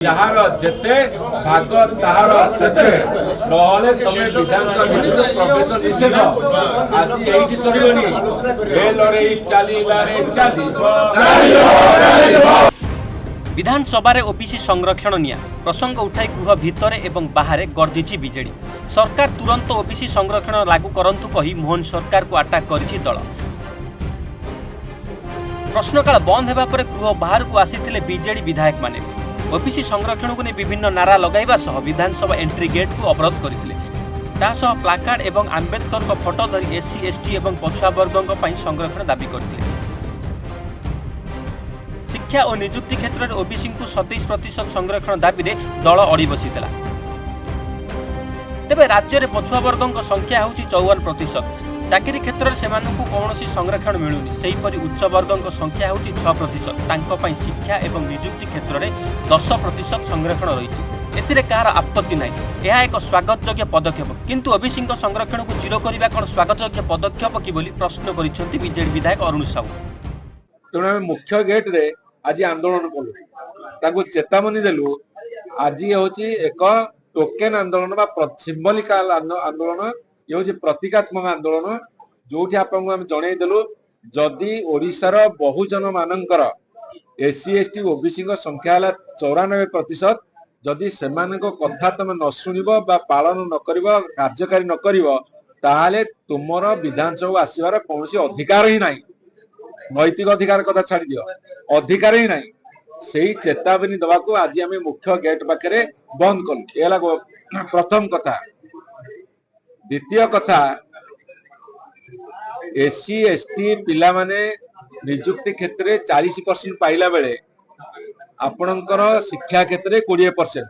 ଯାହାର ଯେତେ ଭାଗ ତାହାର ସେତେ ନହେଲେ ତମେ ବିଧାନସଭା ଭିତରକୁ ପ୍ରବେଶ ନିଷେଧ। ଆଜି ଏଇଠି ସରିବନି, ଏ ଲଢେଇ ଚାଲିବାରେ ଚାଲିବ। विधानसभा ओबीसी संरक्षण निया प्रसंग उठाई गृह भितर एवं बाहर गर्जिछि बीजेडी। सरकार तुरंत ओबीसी संरक्षण लागू करंतु कही मोहन सरकार को अटैक करिछि दल। प्रश्नकाल बंद हेबा परे गृह बाहर को आसीथिले बीजेडी विधायक माने। ओबीसी संरक्षण को विभिन्न नारा लगाइबा सह विधानसभा एंट्री गेट को अवरोध करथिले। तासह प्लाकार्ड एवं आंबेडकर को फोटो धरी एससी एसटी एवं पछुआ वर्गों पई संरक्षण दाबी करथिले। शिक्षा और निजुक्ति क्षेत्र में ओबीसी को 27% संरक्षण दाबी रे दल अड़ी बसीला। तेबे राज्य में पछुआ वर्गों संख्या होची 54%। चाकरी क्षेत्र में सेमानकु कौनसी संरक्षण मिलुनी। सेहीपरि उच्च वर्गों संख्या होची 6%। तांको पई शिक्षा एवं निजुक्ति क्षेत्र में 10% संरक्षण रही। एथिरे कहार आपत्ति नाही। यह एक स्वागतयोग्य पदक्षेप, किंतु ओबीसी संरक्षण को जीरो करबा कोन स्वागतयोग्य पदक्षेप कि बोली प्रश्न करिसेंती बीजेडी विधायक अरुण साहू। तेणु मुख्य गेट रे आज आंदोलन कलु, ताकू चेतावनी देलु। आज होची एक टोकेन आंदोलन बा सिंबलिकल आंदोलन, ये होची प्रतीकात्मक आंदोलन, जोठी आपन हम जणै देलु जदी ओडिसा रो बहुजन मानकर एससी एसटी ओबीसी संख्या हला 94%। जदि सेमानक कथा तुम न शुणिबो बा पालन न करिबो, कार्यकारी न करिबो, ताहाले तुमर विधानसभा आसीबार कोनोसी अधिकार ही नाही। नैतिक अधिकार कथा छाड़ी दियो, अधिकार ही नहीं। सही चेतावनी दवा को आज आम मुख्य गेट पाखे बंद कलु। ये प्रथम कथा। द्वितीय कथा, एससी एसटी पिला माने निजुक्ति क्षेत्र में 40% पाइला बेले आपणकर शिक्षा क्षेत्र में 20%।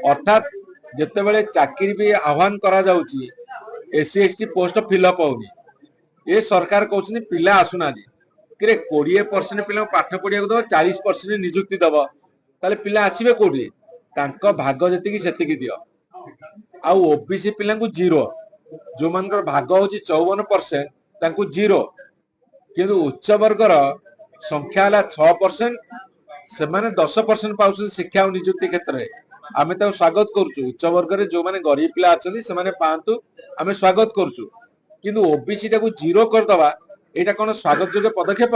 अर्थात जितेबाला चाकरी भी आह्वान करा जाउची, एससी एसटी पोस्ट फिलअप होनी। ये सरकार कहते पिला आसुना 20% पिला पाठ पढ़िया दब, 40% निजुक्ति दब, ताले पिला आसबे कौटी? भाग जी से दियो। आउ ओबीसी पिला जीरो, जो मान भाग हूँ 54% तांकु जीरो। किंतु उच्च वर्गर संख्या 6%, से माने 10% पाउछ शिक्षा और निजुक्ति क्षेत्र में। आम स्वागत करुचु। उच्च वर्ग में जो माने गरीब पिला अच्छे से पातु, आम स्वागत करुचु। किंतु ओबीसी टाकू जीरो करदवा, एटा कोन स्वागतयोग्य पदक्षेप?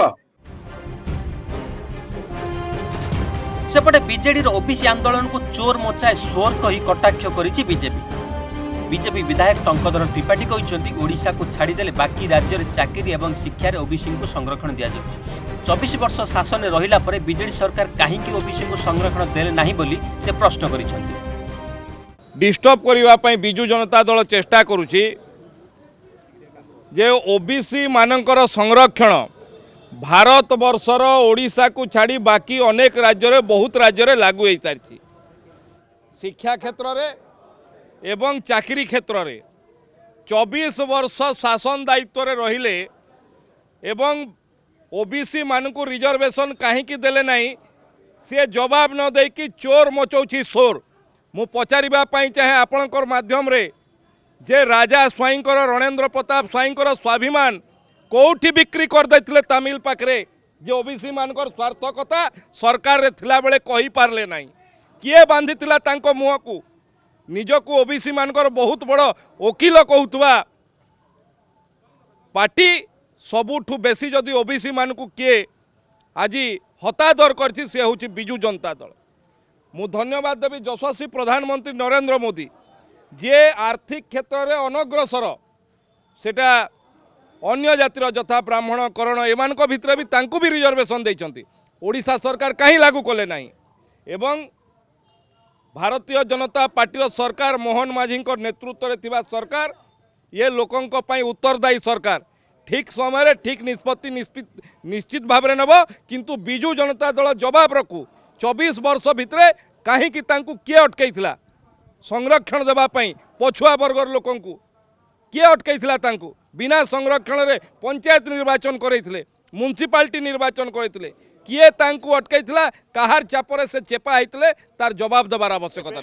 सेपटे बीजेडी ओबीसी आंदोलन को चोर मचाए शोर कही कटाक्ष करिछि बीजेपी विधायक टंकधर त्रिपाठी कहते ओडिशा को छाड़देले बाकी राज्य में चाकरी और शिक्षा ओबीसी को संरक्षण दि जाउछि। 24 वर्ष शासन में रहिला परे बीजेडी सरकार कहीं ओबीसी को संरक्षण देले नाही बोली से प्रश्न करिसेंति। डिस्टर्ब करबा पई बिजू जनता दल चेष्टा करुछि जे ओबीसी मानकर संरक्षण भारत वर्षर ओडिशा को छाड़ी बाकी अनेक राज्य रे बहुत राज्य रे लागू हो सारी। शिक्षा क्षेत्र रे एवं चाकरी क्षेत्र रे 24 वर्ष शासन दायित्व रे रहिले एवं ओबीसी मानकु रिजर्वेशन कहीं देले नहीं, सी जवाब न दे कि चोर मचौछि शोर। मु पचारिबा पई चाहे आपणकर माध्यम रे जे राजा स्वाईंकर रणेंद्र प्रताप स्वाईंकर स्वाभिमान कोठी बिक्री कर देथिले तमिल पाखरे, जे ओबीसी मानकर स्वार्थ कथा सरकार रे थिला बेले कहि पारले नहीं। किए बांधितिला तांको मुह को? निजको ओबीसी मानकर बहुत बड़ वकील कहउतबा पार्टी सबुठु बेसी जदि ओबीसी मानकु किए आज हतादर करछि से होछि बिजू जनता दल। मु धन्यवाद देवी यशस्वी प्रधानमंत्री नरेंद्र मोदी, जे आर्थिक क्षेत्र में अनग्रसर, सेटा अन्य जातिर यथा ब्राह्मण करण एमान भितर भी तांकु भी रिजर्वेशन देइछंती। ओडिशा सरकार कहीं लागू कले नहीं। एवं भारतीय जनता पार्टी सरकार मोहन माझी नेतृत्व में थिबा सरकार ये लोकंक पई उत्तरदायी सरकार। ठीक समय ठीक निष्पत्ति निश्चित भाव में नब, किंतु बिजू जनता दल जवाब रखू। 24 वर्ष भितर कहीं किए अटकईला संरक्षण देवाई? पछुआ वर्गर लोकंकु किए अटकईला? बिना संरक्षण रे पंचायत निर्वाचन करैथिले, म्युनिसिपालिटी निर्वाचन करैथिले। किए अटकईला? कहार चापरे से चेपा होइतिले, तार जवाब देवार आवश्यकता।